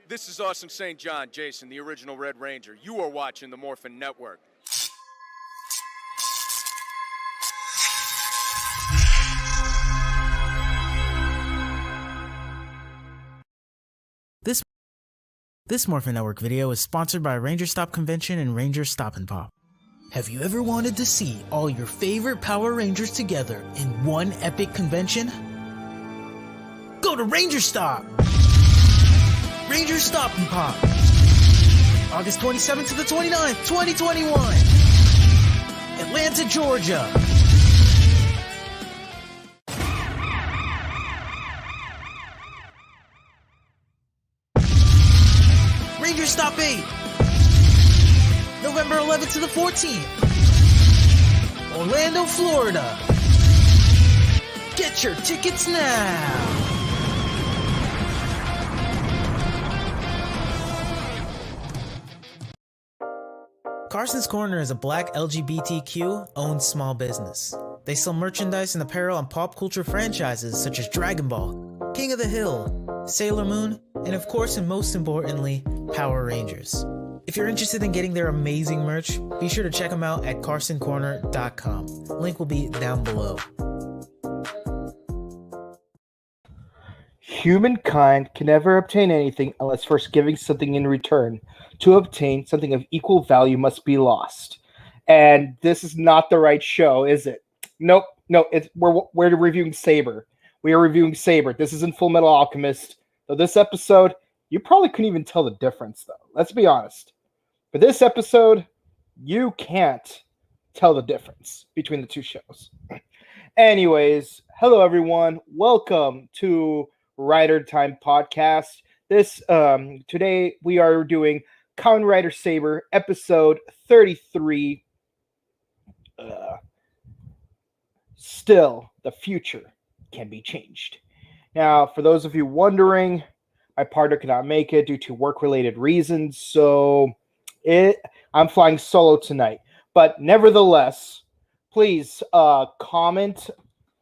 This is Austin St. John, Jason, the original Red Ranger. You are watching the Morphin Network. This Morphin Network video is sponsored by Ranger Stop Convention and Ranger Stop and Pop. Have you ever wanted to see all your favorite Power Rangers together in one epic convention? Go to Ranger Stop! Ranger Stop and Pop! August 27th to the 29th, 2021! Atlanta, Georgia! Ranger Stop 8! November 11th to the 14th! Orlando, Florida! Get your tickets now! Carson's Corner is a black LGBTQ-owned small business. They sell merchandise and apparel on pop culture franchises such as Dragon Ball, King of the Hill, Sailor Moon, and of course and most importantly, Power Rangers. If you're interested in getting their amazing merch, be sure to check them out at carsoncorner.com. Link will be down below. Humankind can never obtain anything unless first giving something in return. To obtain something of equal value must be lost. And this is not the right show, is it? Nope. No, we're reviewing Saber. We are reviewing Saber. This isn't Full Metal Alchemist. So this episode, you probably couldn't even tell the difference, though. Let's be honest. For this episode, you can't tell the difference between the two shows. Anyways, hello everyone. Welcome to Rider Time Podcast. Today we are doing Kamen Rider Saber, episode 33. Still, the future can be changed. Now, for those of you wondering, my partner could not make it due to work-related reasons, so I'm flying solo tonight. But nevertheless, please comment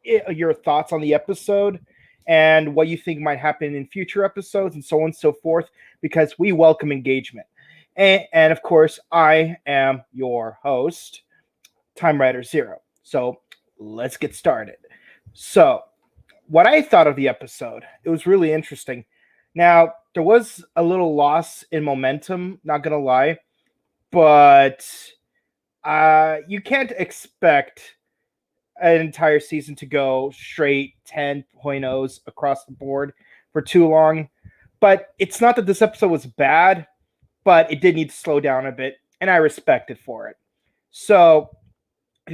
your thoughts on the episode and what you think might happen in future episodes and so on and so forth, because we welcome engagement. And of course, I am your host, Time Rider Zero. So let's get started. So what I thought of the episode, it was really interesting. Now, there was a little loss in momentum, not going to lie, but you can't expect an entire season to go straight 10.0s across the board for too long. But it's not that this episode was bad, but it did need to slow down a bit, and I respect it for it. So,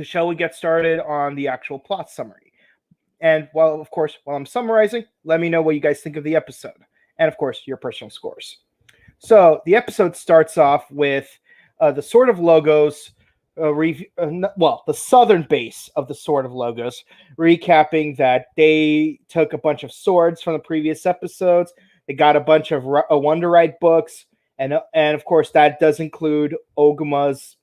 shall we get started on the actual plot summary? And, well, of course, while I'm summarizing, let me know what you guys think of the episode. And, of course, your personal scores. So, the episode starts off with the Sword of Logos, the southern base of the Sword of Logos, recapping that they took a bunch of swords from the previous episodes. They got a bunch of Wonderite books, and of course that does include Ogami's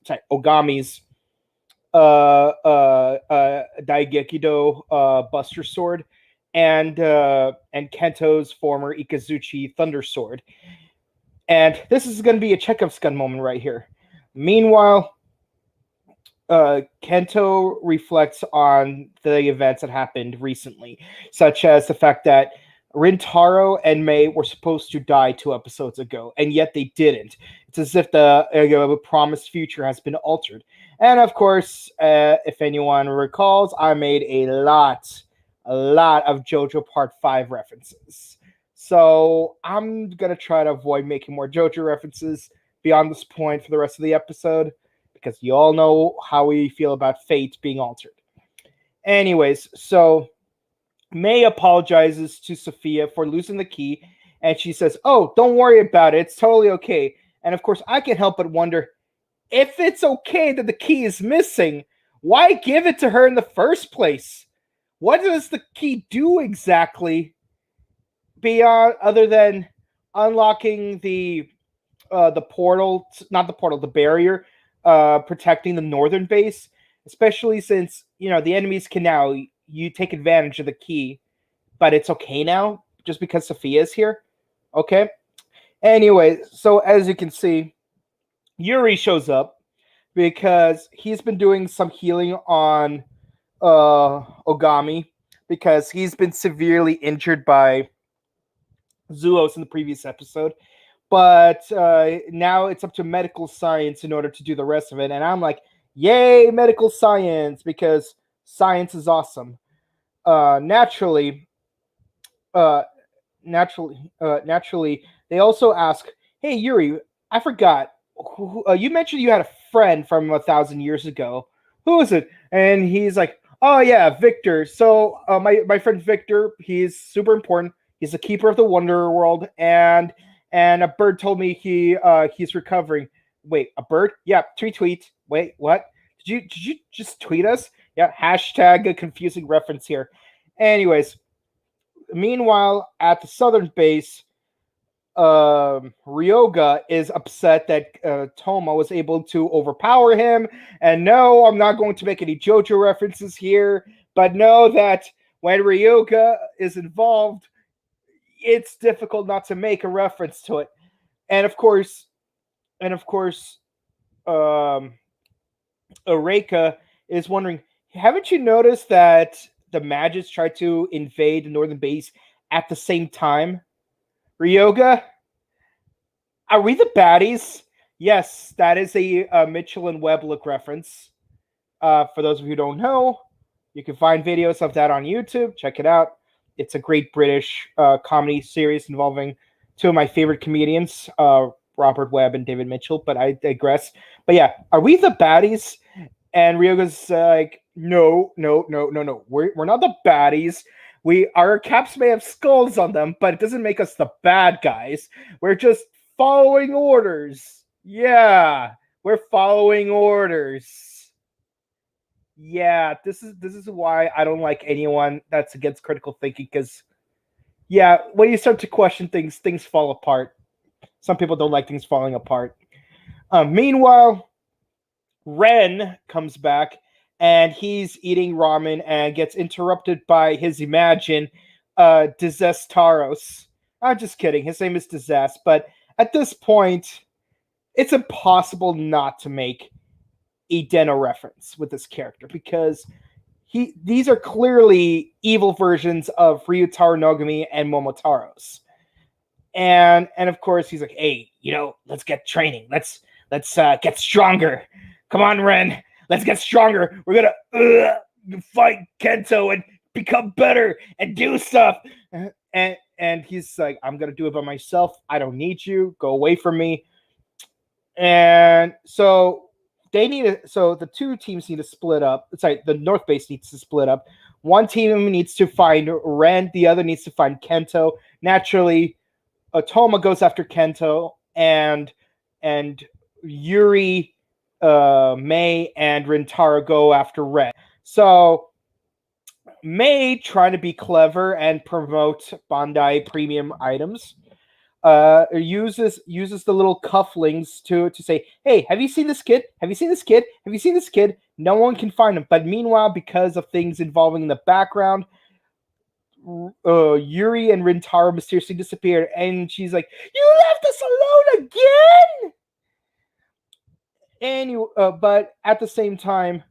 Daigekido Buster Sword, and Kento's former Ikazuchi Thunder Sword. And this is going to be a Chekhov's gun moment right here. Meanwhile, Kento reflects on the events that happened recently, such as the fact that Rintaro and Mei were supposed to die 2 episodes ago, and yet they didn't. It's as if the promised future has been altered. And of course, if anyone recalls, I made a lot of JoJo Part 5 references. So I'm going to try to avoid making more JoJo references beyond this point for the rest of the episode, because you all know how we feel about fate being altered. Anyways, so Mei apologizes to Sophia for losing the key, and she says, "Oh, don't worry about it. It's totally okay." And of course, I can't help but wonder, if it's okay that the key is missing, why give it to her in the first place? What does the key do exactly beyond other than unlocking the portal, not the portal, the barrier, protecting the northern base, especially since, the enemies can now you take advantage of the key, but it's okay now just because Sophia is here. Okay. Anyway, so as you can see, Yuri shows up because he's been doing some healing on Ogami because he's been severely injured by Zuos in the previous episode. But now it's up to medical science in order to do the rest of it. And I'm like, yay, medical science, because science is awesome. Naturally, they also ask, hey, Yuri, I forgot. You mentioned you had a friend from 1,000 years ago. Who is it? And he's like, oh, yeah, Victor. So my friend Victor, he's super important. He's the keeper of the Wonder World, and a bird told me he's recovering. Wait, a bird? Yeah, tweet. Wait, what? Did you just tweet us? Yeah, hashtag a confusing reference here. Anyways, meanwhile, at the southern base, Ryoga is upset that Toma was able to overpower him. And no, I'm not going to make any JoJo references here, but know that when Ryoga is involved, it's difficult not to make a reference to it. And of course, Eureka is wondering, haven't you noticed that the Magics tried to invade the northern base at the same time? Ryoga, are we the baddies? Yes, that is a Mitchell and Webb look reference. For those of you who don't know, you can find videos of that on YouTube. Check it out. It's a great British comedy series involving two of my favorite comedians, Robert Webb and David Mitchell, but I digress. But yeah, are we the baddies? And Ryoga's like, no. We're not the baddies. Our caps may have skulls on them, but it doesn't make us the bad guys. We're just following orders. Yeah, we're following orders. Yeah, this is why I don't like anyone that's against critical thinking, because yeah, when you start to question things fall apart. Some people don't like things falling apart. Meanwhile, Ren comes back and he's eating ramen and gets interrupted by his Imagine, Disastaros. I'm just kidding. His name is Disast, but at this point, it's impossible not to make a Deno reference with this character, because these are clearly evil versions of Ryutaro Nogami and Momotaro's. And of course he's like, hey, let's get training. Let's get stronger. Come on, Ren. Let's get stronger. We're gonna fight Kento and become better and do stuff. And he's like, I'm gonna do it by myself. I don't need you. Go away from me. And so the two teams need to split up. Sorry, the North Base needs to split up. One team needs to find Ren. The other needs to find Kento. Naturally, Toma goes after Kento, and Yuri, Mei, and Rintaro go after Ren. So Mei, trying to be clever and promote Bandai premium items, uses the little cufflinks to say, hey, have you seen this kid? Have you seen this kid? Have you seen this kid? No one can find him. But meanwhile, because of things involving in the background, Yuri and Rintaro mysteriously disappeared, and she's like, you left us alone again? Anyway, but at the same time,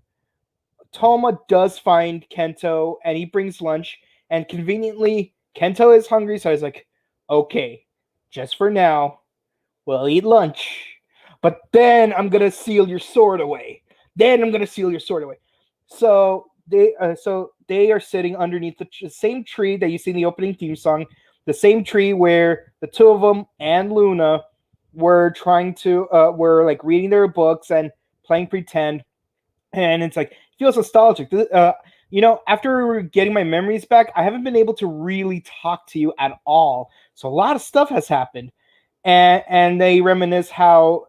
Toma does find Kento, and he brings lunch, and conveniently, Kento is hungry, so he's like, okay, just for now, we'll eat lunch, but then I'm gonna seal your sword away. So they are sitting underneath the same tree that you see in the opening theme song, the same tree where the two of them and Luna were trying to were like reading their books and playing pretend, and it's like, it feels nostalgic. After getting my memories back, I haven't been able to really talk to you at all. So a lot of stuff has happened, and they reminisce how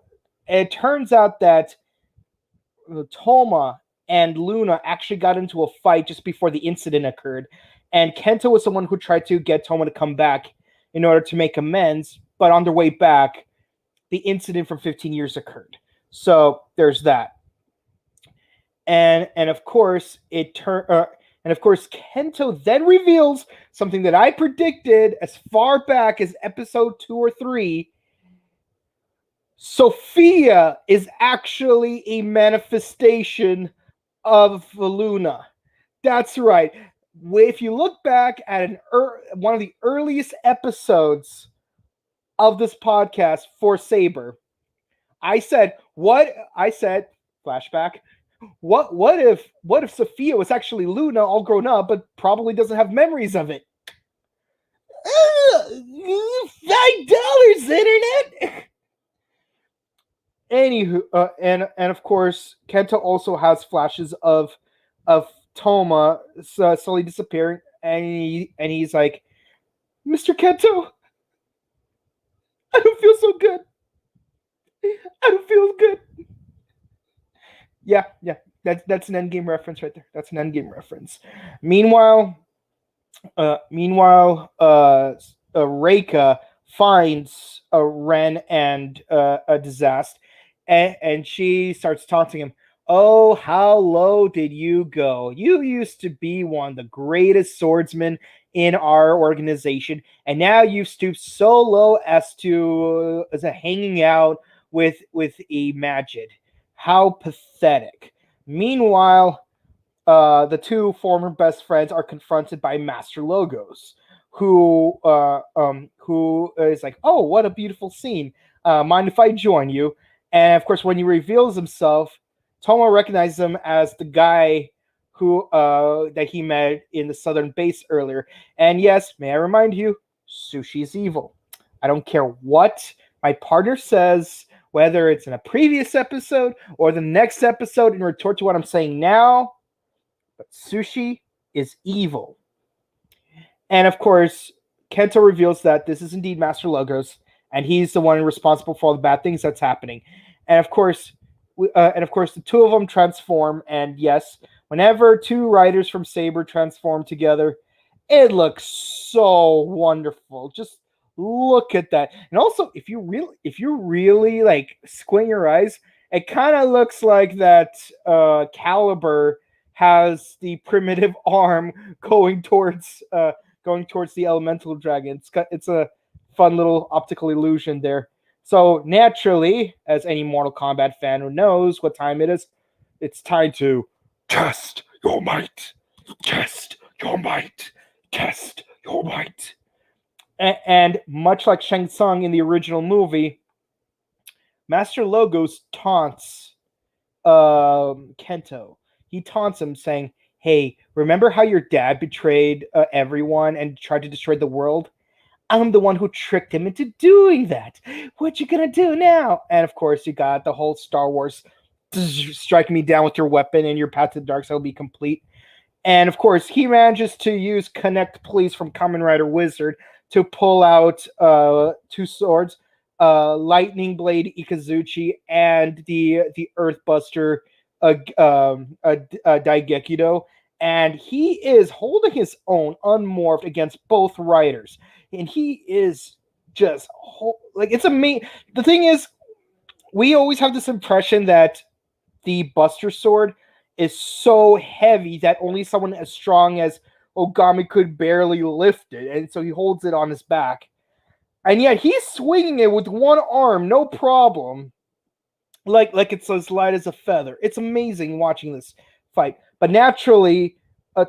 it turns out that Toma and Luna actually got into a fight just before the incident occurred, and Kento was the one who tried to get Toma to come back in order to make amends, but on their way back, the incident from 15 years occurred. So there's that. And of course Kento then reveals something that I predicted as far back as episode 2 or 3, Sophia is actually a manifestation of Luna. That's right. If you look back at one of the earliest episodes of this podcast for Saber, I said flashback. What if Sophia was actually Luna all grown up but probably doesn't have memories of it? $5 internet. Anywho, and of course, Kenta also has flashes of Toma slowly disappearing, and he's like, Mr. Kento, I don't feel so good. I don't feel good. Yeah, that's an endgame reference right there. That's an endgame reference. Meanwhile, Reika finds Ren and a disaster, and she starts taunting him. Oh, how low did you go? You used to be one of the greatest swordsmen in our organization, and now you've stooped so low as hanging out with a Majid. How pathetic. Meanwhile, the two former best friends are confronted by Master Logos, who is like, "Oh, what a beautiful scene! Mind if I join you?" And of course, when he reveals himself, Tomo recognizes him as the guy who that he met in the southern base earlier. And yes, may I remind you, Sushi's evil. I don't care what my partner says, whether it's in a previous episode or the next episode, in retort to what I'm saying now. But Sushi is evil. And of course, Kento reveals that this is indeed Master Logos, and he's the one responsible for all the bad things that's happening. And of course, the two of them transform. And yes, whenever two riders from Saber transform together, it looks so wonderful. Just look at that. And also, if you really like squint your eyes, it kind of looks like that Caliber has the primitive arm going towards the elemental dragon. It's a fun little optical illusion there. So naturally, as any Mortal Kombat fan who knows what time it is, it's time to test your might. Test your might. Test your might. And much like Shang Tsung in the original movie, Master Logos taunts Kento. He taunts him, saying, "Hey, remember how your dad betrayed everyone and tried to destroy the world? I'm the one who tricked him into doing that. What you gonna do now?" And of course, you got the whole Star Wars strike me down with your weapon and your path to the dark side will be complete. And of course, he manages to use Connect Please from Kamen Rider Wizard to pull out two swords, Lightning Blade Ikazuchi and the Earthbuster Daigekido. And he is holding his own unmorphed against both riders. And he is just it's amazing. The thing is, we always have this impression that the Buster Sword is so heavy that only someone as strong as Ogami could barely lift it, and so he holds it on his back. And yet he's swinging it with one arm, no problem. Like it's as light as a feather. It's amazing watching this fight. But naturally,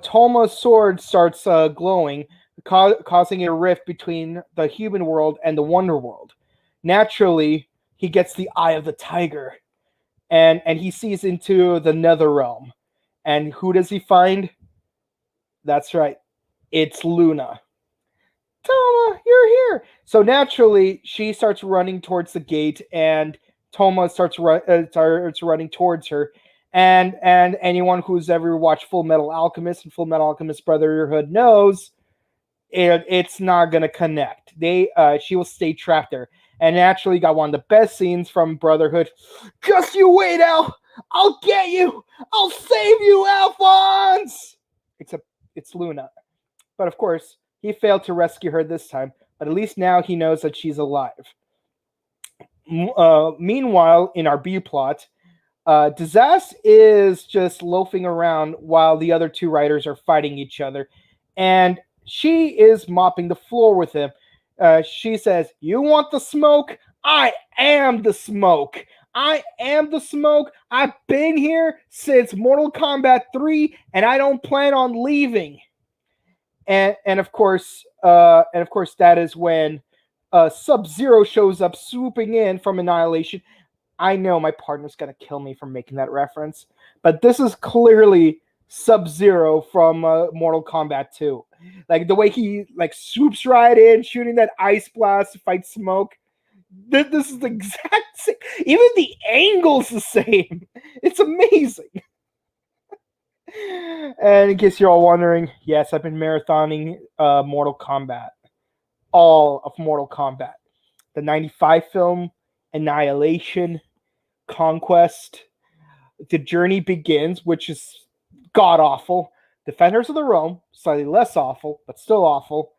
Toma's sword starts glowing, causing a rift between the human world and the Wonder World. Naturally, he gets the Eye of the Tiger, and he sees into the Nether Realm. And who does he find? That's right, it's Luna. Toma, you're here. So naturally, she starts running towards the gate, and Toma starts running towards her. And anyone who's ever watched Full Metal Alchemist and Full Metal Alchemist Brotherhood knows it's not gonna connect. She will stay trapped there. And naturally, got one of the best scenes from Brotherhood. Just you wait, Al. I'll get you. I'll save you, Alphonse. Except it's Luna. But of course, he failed to rescue her this time. But at least now he knows that she's alive. Meanwhile, in our B plot, Disaster is just loafing around while the other two riders are fighting each other. And she is mopping the floor with him. She says, "You want the smoke? I am the smoke. I am the smoke. I've been here since Mortal Kombat 3, and I don't plan on leaving. And of course, that is when Sub-Zero shows up swooping in from Annihilation. I know my partner's gonna kill me for making that reference, but this is clearly Sub-Zero from Mortal Kombat 2. Like the way he like swoops right in, shooting that ice blast to fight Smoke. This is the exact same. Even the angle's the same. It's amazing. And in case you're all wondering, yes, I've been marathoning Mortal Kombat. All of Mortal Kombat. The 95 film, Annihilation, Conquest, The Journey Begins, which is god-awful. Defenders of the Realm, slightly less awful, but still awful.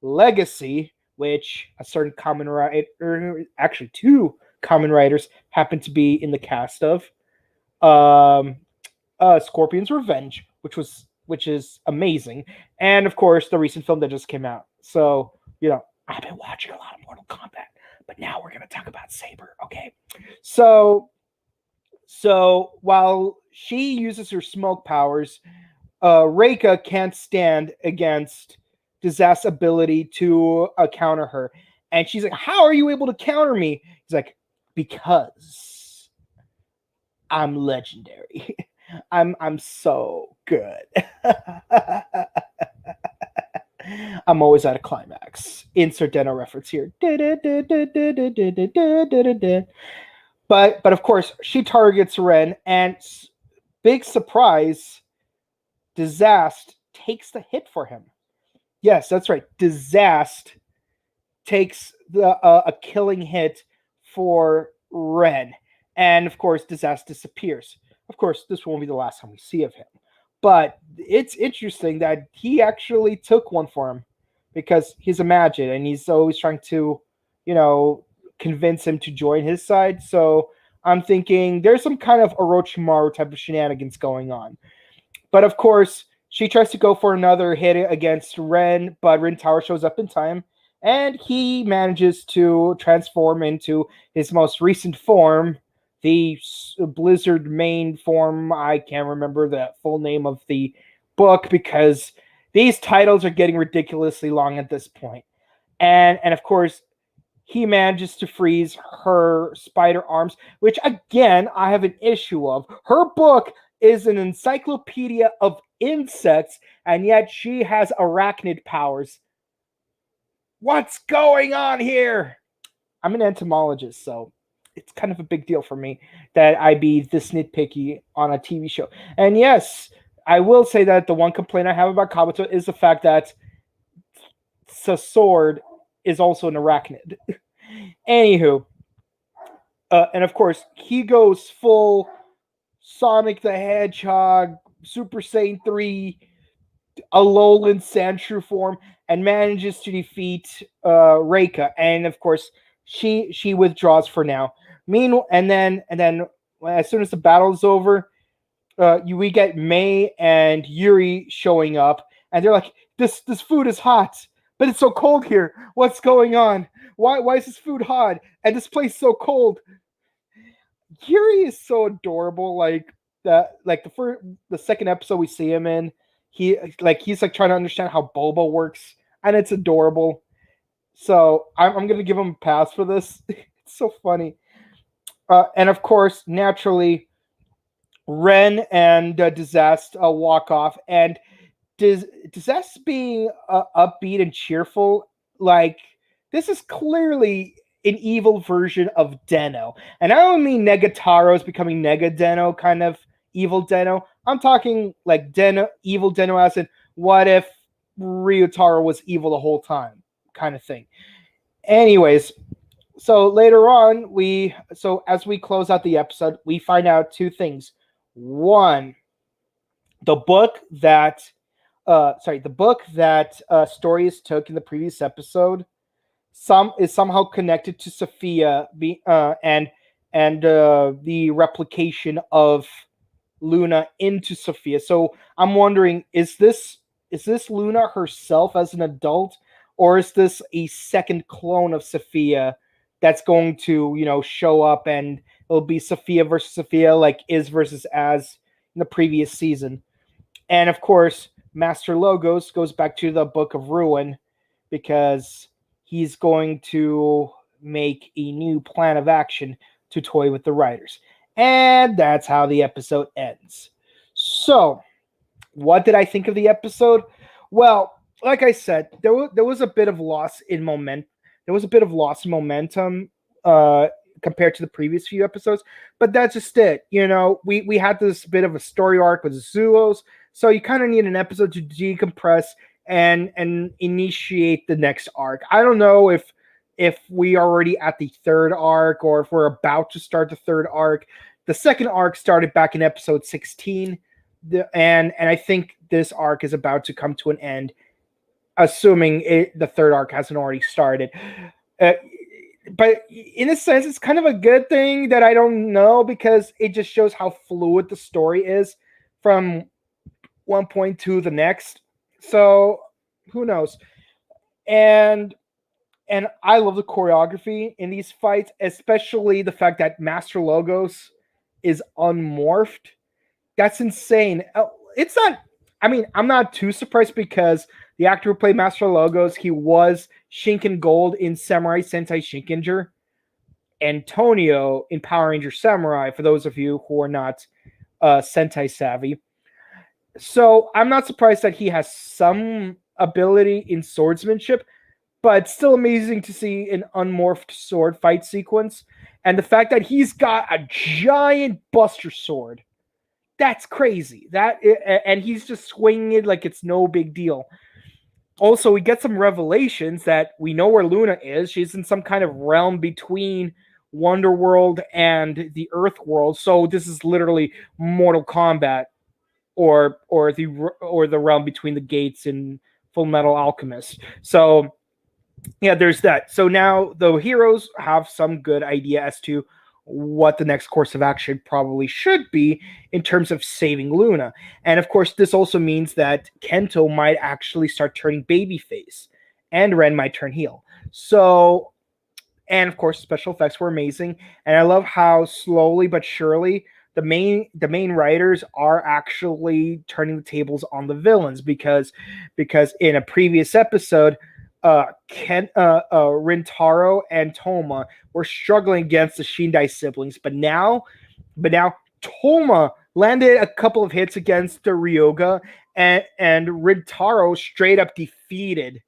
Legacy, which a certain Kamen writer, actually two Kamen writers, happen to be in the cast of. Scorpion's Revenge, which is amazing, and of course the recent film that just came out. So I've been watching a lot of Mortal Kombat, but now we're gonna talk about Saber. Okay, so while she uses her smoke powers, Reika can't stand against Disaster's ability to counter her, and she's like, "How are you able to counter me?" He's like, "Because I'm legendary." I'm so good. I'm always at a climax. Insert Deno reference here. But of course, she targets Ren, and big surprise, Disaster takes the hit for him. Yes, that's right. Disaster takes a killing hit for Ren, and of course, Disaster disappears. Of course, this won't be the last time we see of him. But it's interesting that he actually took one for him because he's a Magid and he's always trying to, convince him to join his side. So I'm thinking there's some kind of Orochimaru type of shenanigans going on. But of course, she tries to go for another hit against Ren, but Ren Tower shows up in time and he manages to transform into his most recent form, the Blizzard main form. I can't remember the full name of the book because these titles are getting ridiculously long at this point. And of course, he manages to freeze her spider arms, which again, I have an issue of. Her book is an encyclopedia of insects, and yet she has arachnid powers. What's going on here? I'm an entomologist, so it's kind of a big deal for me that I be this nitpicky on a TV show. And yes, I will say that the one complaint I have about Kabuto is the fact that Sword is also an arachnid. Anywho, and of course, he goes full Sonic the Hedgehog, Super Saiyan 3, Alolan Sandshrew form, and manages to defeat Reika. And of course, she withdraws for now. Meanwhile, and then as soon as the battle is over, we get Mei and Yuri showing up, and they're like, "This food is hot, but it's so cold here. What's going on? Why is this food hot and this place so cold?" Yuri is so adorable. Like the second episode we see him in, he's trying to understand how Boba works, and it's adorable. So I'm gonna give him a pass for this. It's so funny. And of course, naturally, Ren and Disaster walk off, and Disaster being upbeat and cheerful, like this is clearly an evil version of Deno. And I don't mean Negataro's becoming Nega Deno kind of evil Deno. I'm talking like evil Deno as in what if Ryutaro was evil the whole time kind of thing. Anyways, so later on, as we close out the episode, we find out two things. One, the book that Storius took in the previous episode is somehow connected to Sophia, and the replication of Luna into Sophia. So I'm wondering, is this Luna herself as an adult, or is this a second clone of Sophia that's going to, show up, and it'll be Sophia versus Sophia, like Is versus As in the previous season. And of course, Master Logos goes back to the Book of Ruin because he's going to make a new plan of action to toy with the writers. And that's how the episode ends. So, what did I think of the episode? Well, like I said, there was a bit of loss in momentum. There was a bit of loss in momentum compared to the previous few episodes, but that's just it. We had this bit of a story arc with Zuos, so you kind of need an episode to decompress and initiate the next arc. I don't know if we are already at the third arc or if we're about to start the third arc. The second arc started back in episode 16. And I think this arc is about to come to an end, assuming the third arc hasn't already started. But in a sense, it's kind of a good thing that I don't know, because it just shows how fluid the story is from one point to the next. So who knows? And I love the choreography in these fights, especially the fact that Master Logos is unmorphed. That's insane. It's not. I mean, I'm not too surprised, because the actor who played Master Logos, he was Shinken Gold in Samurai Sentai Shinkenger, Antonio in Power Ranger Samurai, for those of you who are not Sentai savvy. So I'm not surprised that he has some ability in swordsmanship, but still amazing to see an unmorphed sword fight sequence. And the fact that he's got a giant Buster Sword. That's crazy. And he's just swinging it like it's no big deal. Also, we get some revelations that we know where Luna is. She's in some kind of realm between Wonderworld and the Earth world. So this is literally Mortal Kombat, or the realm between the gates in Full Metal Alchemist. So yeah, there's that. So now the heroes have some good idea as to what the next course of action probably should be in terms of saving Luna. And of course, this also means that Kento might actually start turning babyface, and Ren might turn heel. So, and of course, special effects were amazing. And I love how slowly but surely the main writers are actually turning the tables on the villains, because in a previous episode, Rintaro and Toma were struggling against the Shindai siblings, but now Toma landed a couple of hits against the Ryoga, and Rintaro straight up defeated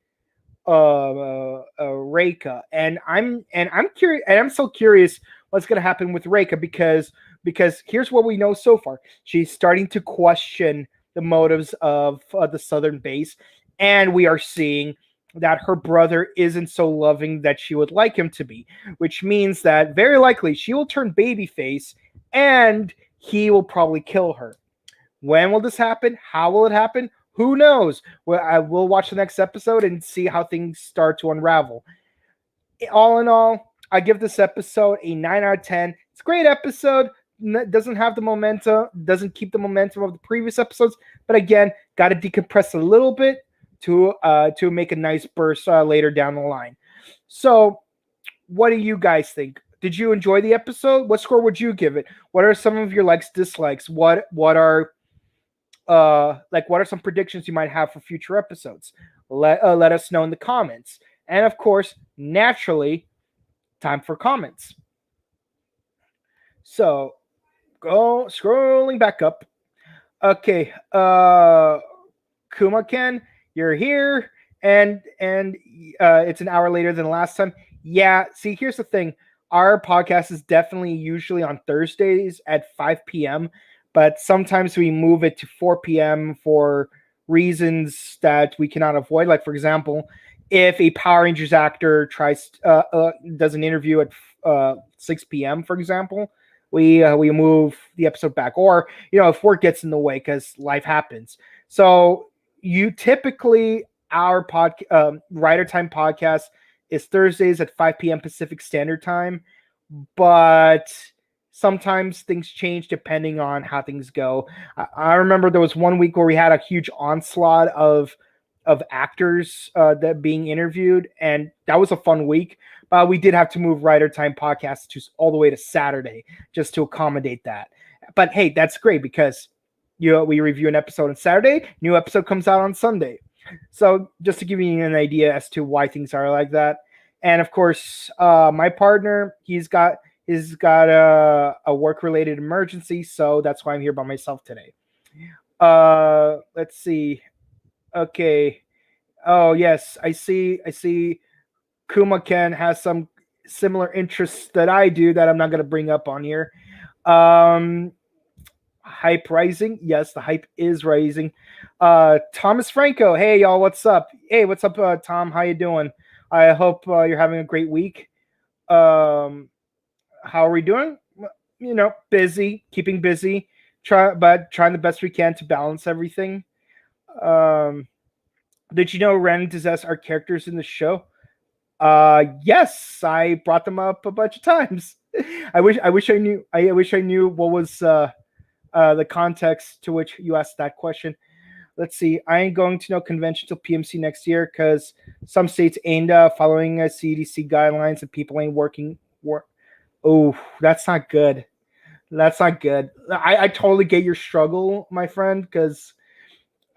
Reika. And I'm curious, and I'm so curious what's going to happen with Reika, because here's what we know so far: she's starting to question the motives of the Southern base, and we are seeing that her brother isn't so loving that she would like him to be, which means that very likely she will turn babyface, and he will probably kill her. When will this happen? How will it happen? Who knows? Well, I will watch the next episode and see how things start to unravel. All in all, I give this episode a 9 out of 10. It's a great episode. Doesn't have the momentum, doesn't keep the momentum of the previous episodes, but again, got to decompress a little bit to make a nice burst later down the line. So, what do you guys think? Did you enjoy the episode? What score would you give it? What are some of your likes, dislikes? What are some predictions you might have for future episodes? Let us know in the comments. And of course, naturally, time for comments. So, go scrolling back up. Okay, Kuma-ken, you're here, and it's an hour later than last time. Yeah, see, here's the thing. Our podcast is definitely usually on Thursdays at 5 p.m., but sometimes we move it to 4 p.m. for reasons that we cannot avoid. Like, for example, if a Power Rangers actor does an interview at 6 p.m., for example, we move the episode back. Or, if work gets in the way, because life happens. So our Writer Time podcast is Thursdays at 5 p.m. Pacific Standard Time, but sometimes things change depending on how things go. I remember there was one week where we had a huge onslaught of of actors that being interviewed, and that was a fun week. But we did have to move Writer Time podcast to all the way to Saturday just to accommodate that. But hey, that's great because we review an episode on Saturday, new episode comes out on Sunday. So just to give you an idea as to why things are like that. And of course, my partner, he's got a work related emergency, so that's why I'm here by myself today. Let's see. Okay. Oh yes, I see. Kuma Ken has some similar interests that I do that I'm not going to bring up on here. Hype rising. Yes, the hype is rising. Thomas Franco. Hey y'all, what's up? Hey, what's up, Tom? How you doing? I hope you're having a great week. How are we doing? Busy, keeping busy, trying the best we can to balance everything. Did you know Ren and Dizes are characters in the show? Yes, I brought them up a bunch of times. I wish I knew what was the context to which you asked that question. Let's see. I ain't going to no convention till PMC next year because some states ain't following CDC guidelines and people ain't working. Oh, that's not good. That's not good. I totally get your struggle, my friend, because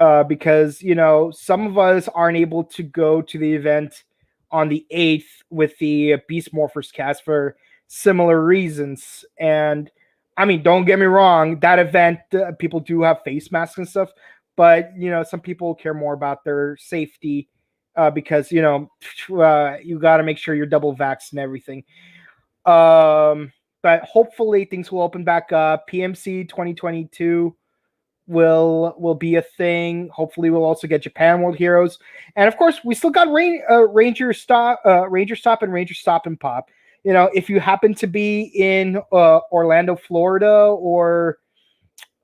some of us aren't able to go to the event on the 8th with the Beast Morphers cast for similar reasons. And I mean, don't get me wrong, that event, people do have face masks and stuff, but some people care more about their safety because you got to make sure you're double vaxxed and everything. But hopefully things will open back up. PMC 2022 will be a thing. Hopefully we'll also get Japan World Heroes, and of course we still got Ranger Stop and Ranger Stop and Pop. If you happen to be in Orlando, Florida, or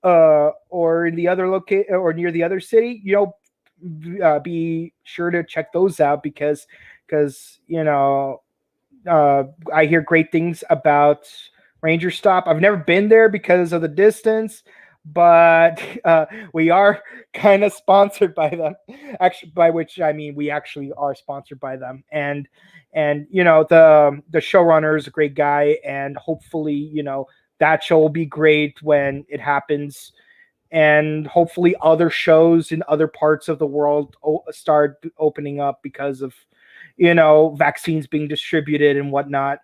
in the other location or near the other city, be sure to check those out because I hear great things about Ranger Stop. I've never been there because of the distance, but we are kind of sponsored by them. Actually, by which I mean we actually are sponsored by them. And the showrunner is a great guy, and hopefully that show will be great when it happens. And hopefully other shows in other parts of the world start opening up because of vaccines being distributed and whatnot.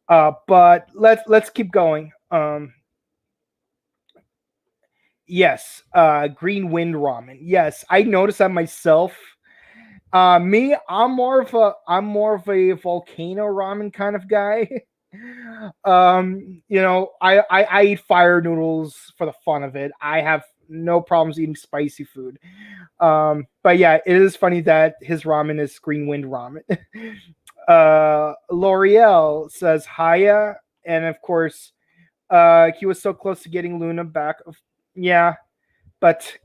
But let's keep going. Yes, Green Wind Ramen. Yes, I noticed that myself. I'm more of a volcano ramen kind of guy. I eat fire noodles for the fun of it. I have no problems eating spicy food. But yeah, it is funny that his ramen is Green Wind Ramen. L'Oreal says Haya, and of course, he was so close to getting Luna back. Yeah, but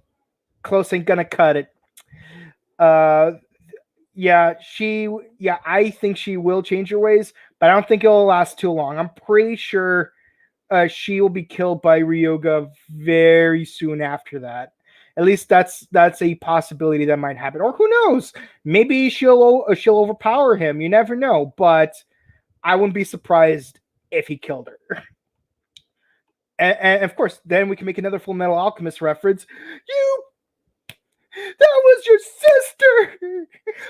close ain't gonna cut it. I think she will change her ways, but I don't think it'll last too long. I'm pretty sure she will be killed by Ryoga very soon after that. At least that's a possibility that might happen. Or who knows? Maybe she'll overpower him. You never know. But I wouldn't be surprised if he killed her. And of course, then we can make another Full Metal Alchemist reference. That was your sister!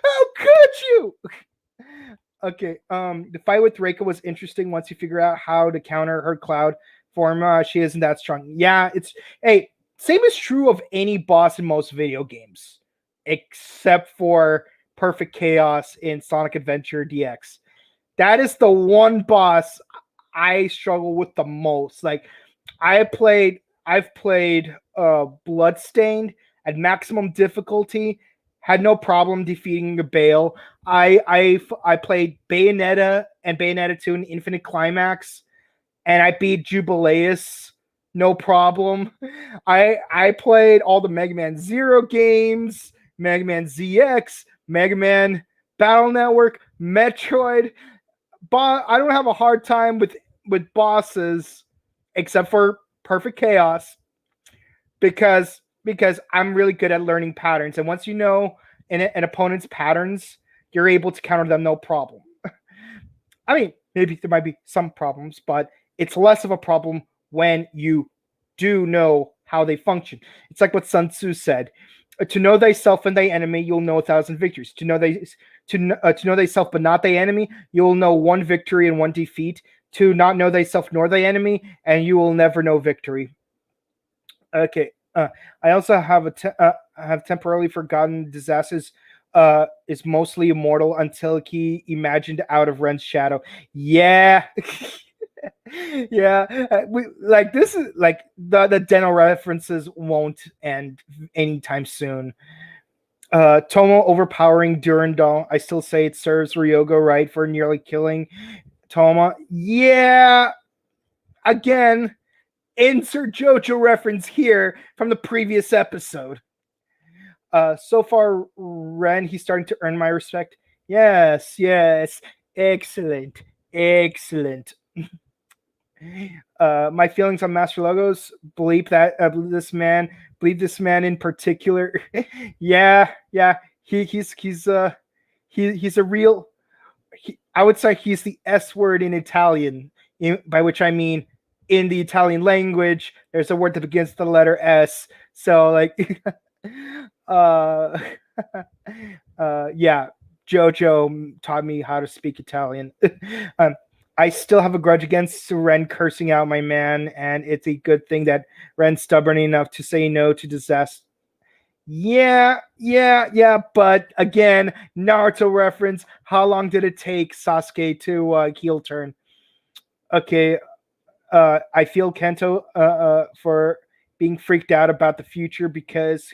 How could you? Okay, the fight with Reika was interesting once you figure out how to counter her cloud form. She isn't that strong. Yeah, same is true of any boss in most video games, except for Perfect Chaos in Sonic Adventure DX. That is the one boss I struggle with the most. Like, I've played Bloodstained at maximum difficulty, had no problem defeating the Bale. I played Bayonetta and Bayonetta 2 in Infinite Climax, and I beat Jubileus, no problem. I played all the Mega Man Zero games, Mega Man ZX, Mega Man Battle Network, Metroid. I don't have a hard time with bosses, except for Perfect Chaos, because I'm really good at learning patterns. And once you know an opponent's patterns, you're able to counter them no problem. I mean, maybe there might be some problems, but it's less of a problem when you do know how they function. It's like what Sun Tzu said: "To know thyself and thy enemy, you'll know 1,000 victories. To know thyself but not thy enemy, you'll know one victory and one defeat. To not know thyself nor thy enemy, and you will never know victory." Okay. I also have temporarily forgotten disasters. Is mostly immortal until he imagined out of Ren's shadow. Yeah. Yeah, we like this is like the dental references won't end anytime soon. Tomo overpowering Durandal. I still say it serves Ryogo right for nearly killing Toma. Yeah, again, insert JoJo reference here from the previous episode. So far, Ren, he's starting to earn my respect. Yes, excellent, excellent. My feelings on Master Logos. Bleep that. Bleep this man in particular. Yeah. He's a real. I would say he's the S word in Italian, by which I mean in the Italian language, there's a word that begins with the letter S. So like, yeah, JoJo taught me how to speak Italian. I still have a grudge against Ren cursing out my man, and it's a good thing that Ren's stubborn enough to say no to disaster. Yeah, but again, Naruto reference. How long did it take Sasuke to heel turn? Okay, I feel Kento for being freaked out about the future because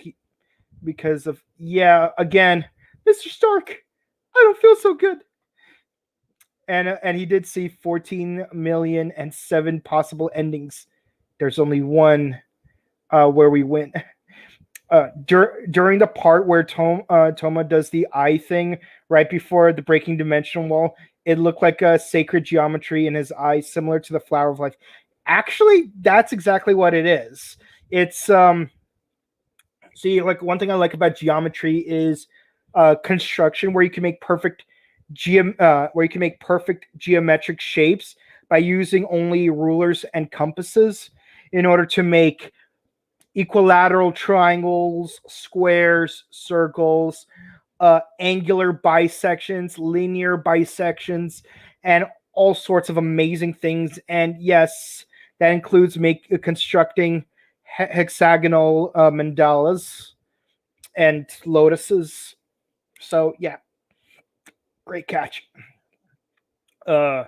of again, Mr. Stark. I don't feel so good. And he did see 14 million and 7 possible endings. There's only one where we win. During the part where Toma does the eye thing right before the breaking dimensional wall, it looked like a sacred geometry in his eyes, similar to the flower of life. Actually, that's exactly what it is. It's see, like one thing I like about geometry is construction, where you can make perfect geometric shapes by using only rulers and compasses in order to make equilateral triangles, squares, circles, angular bisections, linear bisections, and all sorts of amazing things. And yes, that includes constructing hexagonal mandalas and lotuses. So yeah, great catch. Oh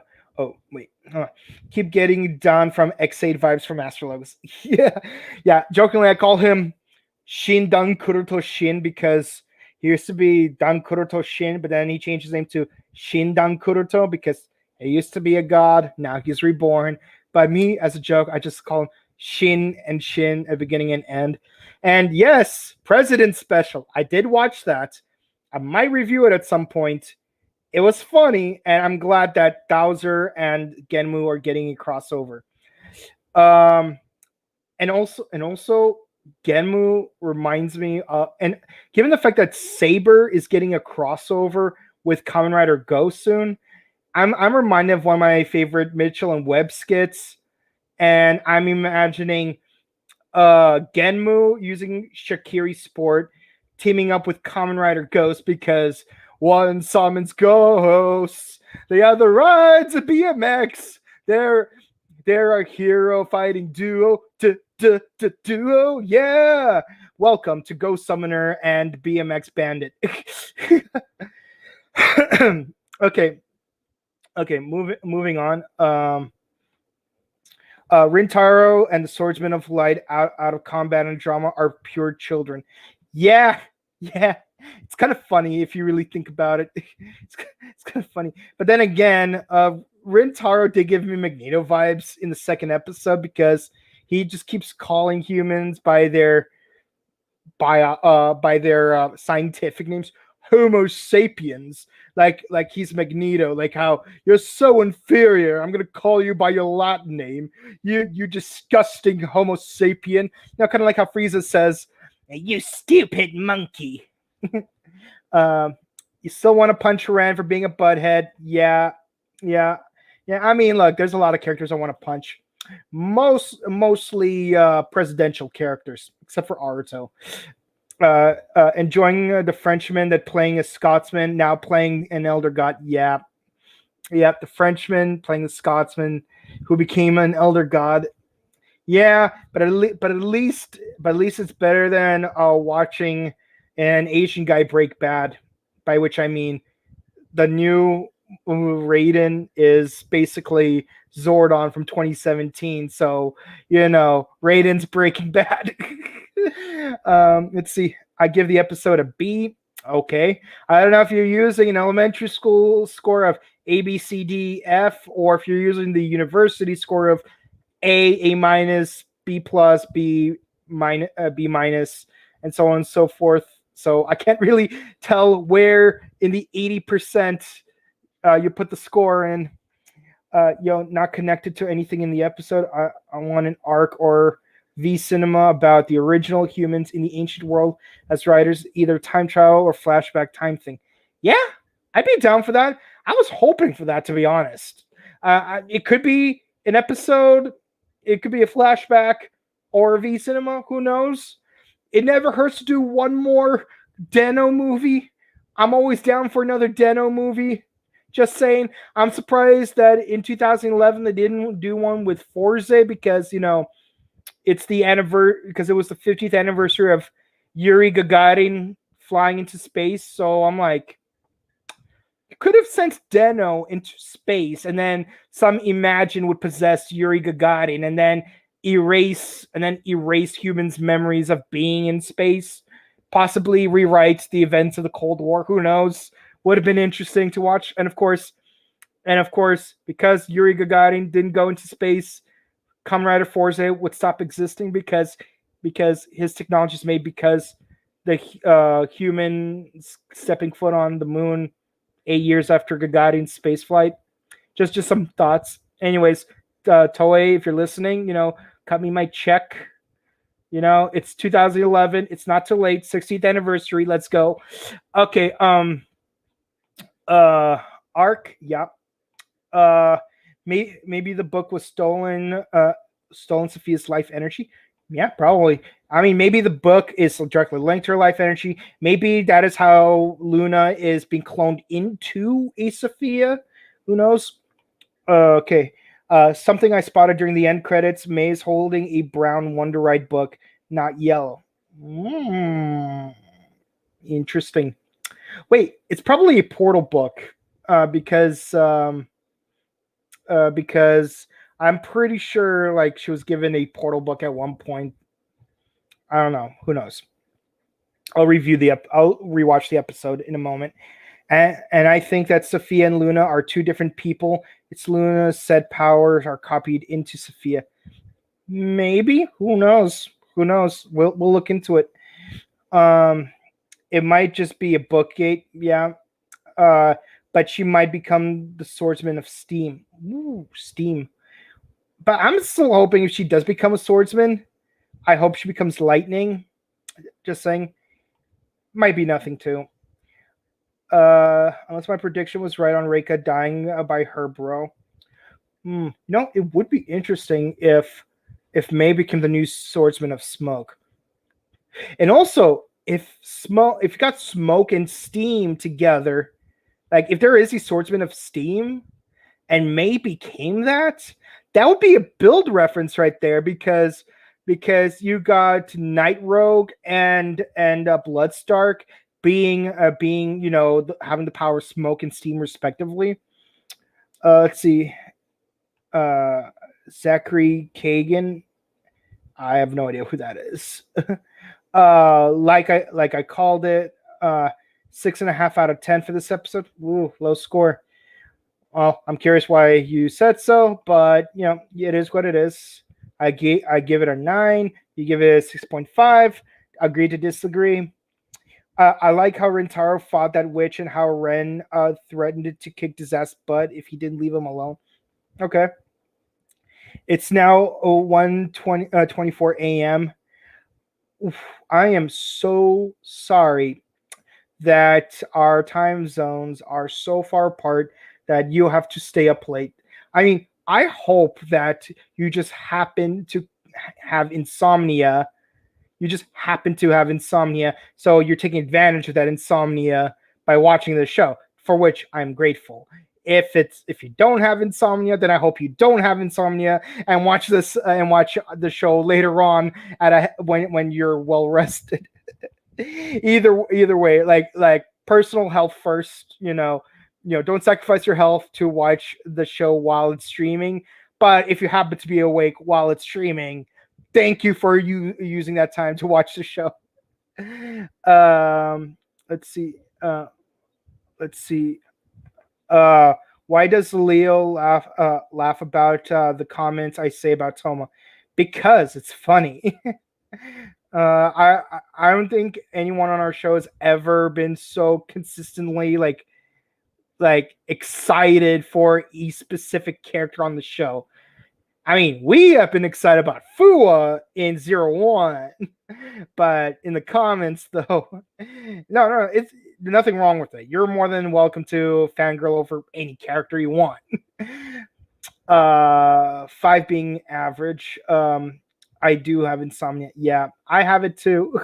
wait, keep getting Don from X8 vibes from Astrologos. yeah. Jokingly, I call him Shin Dan Kuruto Shin because he used to be Dan Kuruto Shin, but then he changed his name to Shin Dan Kuruto because he used to be a god. Now he's reborn. But me, as a joke, I just call him Shin and Shin at beginning and end. And yes, President Special. I did watch that. I might review it at some point. It was funny, and I'm glad that Bowser and Genmu are getting a crossover. And also Genmu reminds me and given the fact that Saber is getting a crossover with Kamen Rider Go soon, I'm reminded of one of my favorite Mitchell and Webb skits, and I'm imagining Genmu using Shakiri Sport teaming up with Kamen Rider Ghost because one summons ghosts, the other rides a BMX. They're a hero fighting duo. Duo, yeah. Welcome to Ghost Summoner and BMX Bandit. Okay. Moving on. Rintaro and the Swordsman of Light out of combat and drama are pure children. Yeah. It's kind of funny if you really think about it. It's kind of funny. But then again, Rintaro did give me Magneto vibes in the second episode because he just keeps calling humans by their scientific names. Homo sapiens, like he's Magneto, like how you're so inferior. I'm gonna call you by your Latin name, you disgusting Homo sapien. Kind of like how Frieza says, "You stupid monkey." You still want to punch Ren for being a butthead? Yeah, yeah, yeah. I mean, look, there's a lot of characters I want to punch. Mostly presidential characters, except for Aruto. Enjoying the Frenchman that playing a Scotsman, now playing an Elder God. Yeah, yeah. The Frenchman playing the Scotsman who became an Elder God. Yeah, but at least it's better than watching an Asian guy break bad. By which I mean the new Raiden is basically Zordon from 2017. So Raiden's Breaking Bad. Let's see. I give the episode a B. Okay. I don't know if you're using an elementary school score of A, B, C, D, F, or if you're using the university score of A minus, B plus, B minus, and so on and so forth. So I can't really tell where in the 80% you put the score in. Not connected to anything in the episode. I want an arc or V cinema about the original humans in the ancient world as writers, either time travel or flashback time thing. Yeah, I'd be down for that. I was hoping for that, to be honest. It could be an episode, it could be a flashback or a V cinema. Who knows? It never hurts to do one more Deno movie. I'm always down for another Deno movie. Just saying. I'm surprised that in 2011 they didn't do one with Forze because it's the anniversary, because it was the 50th anniversary of Yuri Gagarin flying into space. So I'm like, you could have sent Deno into space, and then some Imagine would possess Yuri Gagarin, and then erase humans' memories of being in space. Possibly rewrite the events of the Cold War. Who knows? Would have been interesting to watch. And of course, because Yuri Gagarin didn't go into space, Kamen Rider Forza would stop existing because his technology is made because the human stepping foot on the moon 8 years after Gagarin's space flight. Just some thoughts. Anyways, Toei, if you're listening, cut me my check. It's 2011. It's not too late. 60th anniversary. Let's go. Okay. Arc. Yeah. Maybe the book was stolen Sophia's life energy. Yeah, probably. I mean, maybe the book is directly linked to her life energy. Maybe that is how Luna is being cloned into a Sophia. Who knows? Okay. Something I spotted during the end credits. May is holding a brown Wonder Ride book, not yellow. Interesting. Wait, it's probably a Portal book because I'm pretty sure like she was given a Portal book at one point. I don't know. Who knows? I'll rewatch the episode in a moment. And I think that Sophia and Luna are two different people. It's Luna's said powers are copied into Sophia. Maybe. Who knows? We'll look into it. It might just be a book gate. Yeah. But she might become the swordsman of Steam. Ooh, Steam. But I'm still hoping if she does become a swordsman, I hope she becomes lightning. Just saying. Might be nothing too. Unless my prediction was right on Reika dying by her bro. It would be interesting if May became the new swordsman of Smoke. And also, if you got Smoke and Steam together, like if there is a swordsman of Steam and May became that would be a build reference right there because you got Night Rogue and Bloodstark being having the power of Smoke and Steam respectively. Let's see. Zachary Kagan. I have no idea who that is. Like I called it, 6.5 out of 10 for this episode. Ooh, low score. Well, I'm curious why you said so, but it is what it is. I give it a 9. You give it a 6.5. Agree to disagree. I like how Rentaro fought that witch and how Ren threatened to kick his ass butt if he didn't leave him alone. Okay. It's now 1:24 a.m. I am so sorry that our time zones are so far apart that you have to stay up late. I mean, I hope that you just happen to have insomnia. You just happen to have insomnia, so you're taking advantage of that insomnia by watching the show, for which I'm grateful. If you don't have insomnia, then I hope you don't have insomnia and watch the show later on when you're well rested. Either way, like personal health first. Don't sacrifice your health to watch the show while it's streaming. But if you happen to be awake while it's streaming, thank you for you using that time to watch the show. Let's see. Let's see. Why does Leo laugh about the comments I say about Toma? Because it's funny. I don't think anyone on our show has ever been so consistently like excited for a specific character on the show. I mean, we have been excited about Fua in 01, but in the comments, though, no, it's nothing wrong with it. You're more than welcome to fangirl over any character you want. 5 being average. I do have insomnia. Yeah, I have it too,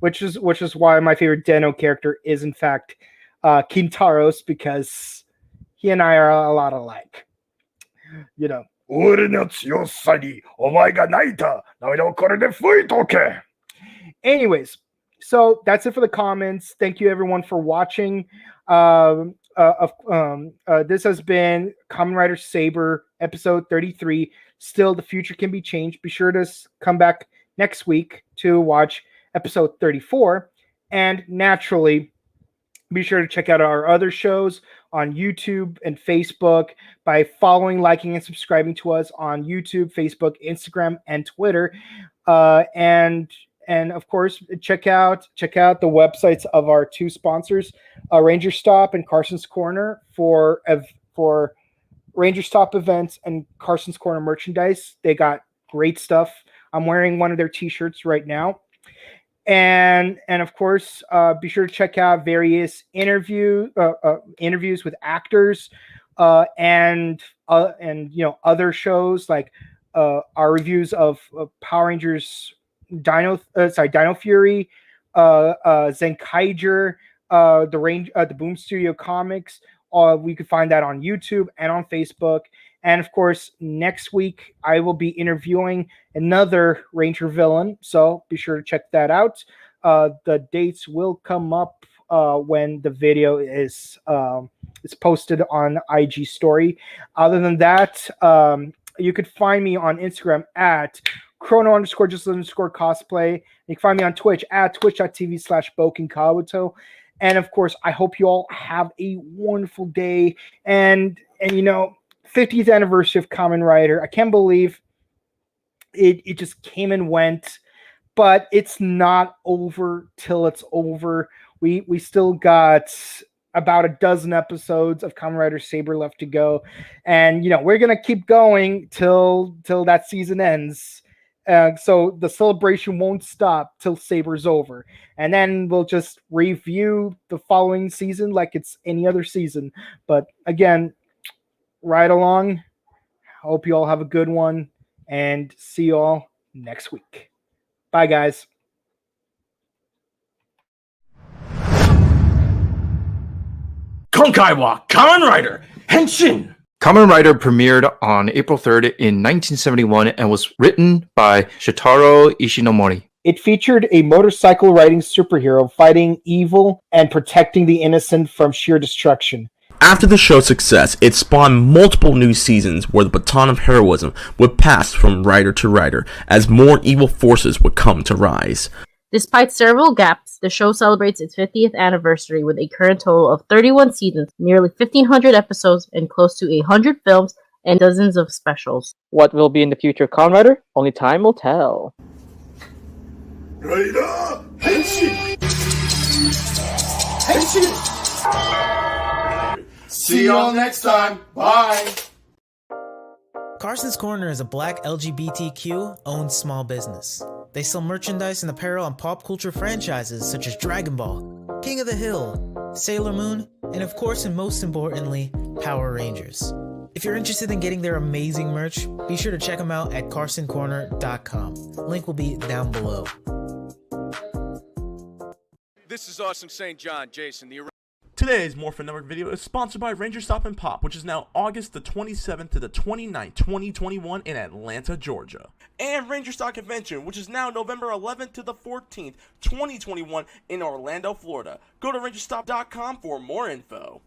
which is why my favorite Deno character is in fact Kintaros, because he and I are a lot alike. 俺の強さにお前が泣いた。涙をこれで拭いとけ。Anyways, so that's it for the comments. Thank you everyone for watching. This has been Kamen Rider Saber episode 33. Still, the future can be changed. Be sure to come back next week to watch episode 34. And naturally, be sure to check out our other shows on YouTube and Facebook by following, liking, and subscribing to us on YouTube, Facebook, Instagram, and Twitter. And of course, check out the websites of our 2 sponsors, Ranger Stop and Carson's Corner for Ranger Stop events and Carson's Corner merchandise. They got great stuff. I'm wearing one of their t-shirts right now. And of course, be sure to check out various interviews with actors, and other shows like our reviews of Power Rangers Dino Fury, Zenkaiger, the Boom Studio comics. We could find that on YouTube and on Facebook. And of course, next week I will be interviewing another Ranger villain, so be sure to check that out. The dates will come up when the video is posted on IG story. Other than that, you could find me on Instagram at chrono_just_cosplay. You can find me on Twitch at twitch.tv/bokenkabuto. And of course, I hope you all have a wonderful day. And 50th anniversary of Kamen Rider. I can't believe it just came and went, but it's not over till it's over. We still got about a dozen episodes of Kamen Rider Saber left to go, and we're gonna keep going till that season ends. So the celebration won't stop till Saber's over, and then we'll just review the following season like it's any other season. But again, right along. Hope you all have a good one, and see you all next week. Bye, guys. Konkai wa Kamen Rider Henshin! Kamen Rider premiered on April 3rd in 1971 and was written by Shotaro Ishinomori. It featured a motorcycle riding superhero fighting evil and protecting the innocent from sheer destruction. After the show's success, it spawned multiple new seasons where the baton of heroism would pass from rider to rider as more evil forces would come to rise. Despite several gaps, the show celebrates its 50th anniversary with a current total of 31 seasons, nearly 1,500 episodes, and close to 100 films and dozens of specials. What will be in the future of Kamen Rider? Only time will tell. Rider Henshin! Henshin! See y'all next time. Bye. Carson's Corner is a black LGBTQ owned small business. They sell merchandise and apparel on pop culture franchises such as Dragon Ball, King of the Hill, Sailor Moon, and of course and most importantly, Power Rangers. If you're interested in getting their amazing merch, be sure to check them out at carsoncorner.com. Link will be down below. This is Awesome St. John, Jason, the Today's Morphin Network video is sponsored by Ranger Stop and Pop, which is now August the 27th to the 29th, 2021 in Atlanta, Georgia. And Ranger Stop Convention, which is now November 11th to the 14th, 2021 in Orlando, Florida. Go to rangerstop.com for more info.